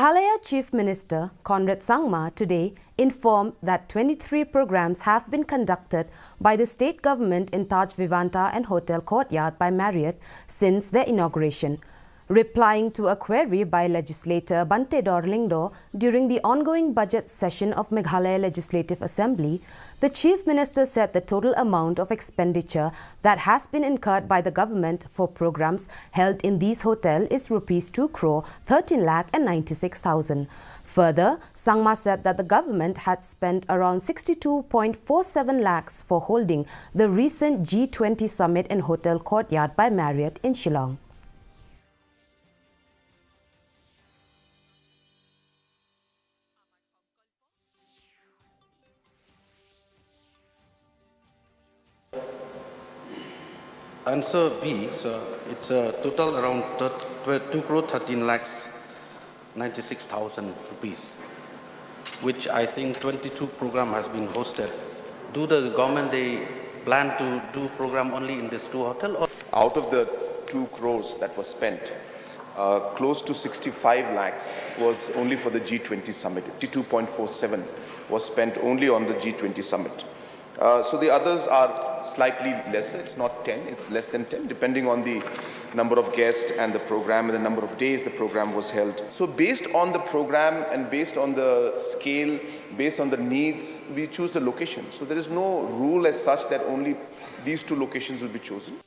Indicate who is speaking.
Speaker 1: Meghalaya Chief Minister Conrad Sangma today informed that 23 programs have been conducted by the state government in Taj Vivanta and Hotel Courtyard by Marriott since their inauguration. Replying to a query by legislator Bante Dorlingdo during the ongoing budget session of Meghalaya Legislative Assembly, the Chief Minister said the total amount of expenditure that has been incurred by the government for programs held in these hotels is Rs 2 crore 13 lakh and 96,000. Further, Sangma said that the government had spent around 62.47 lakhs for holding the recent G20 summit in Hotel Courtyard by Marriott in Shillong.
Speaker 2: Answer B, sir, it's a total around 2 crore 13 lakhs 96,000 rupees, which I think 22 program has been hosted. Do the government, they plan to do program only in this two hotel? Or?
Speaker 3: Out of the 2 crores that was spent, close to 65 lakhs was only for the G20 summit. 52.47 was spent only on the G20 summit. So the others are slightly lesser. It's not 10, it's less than 10, depending on the number of guests and the program and the number of days the program was held. So based on the program and based on the scale, based on the needs, we choose the location. So there is no rule as such that only these 2 locations will be chosen.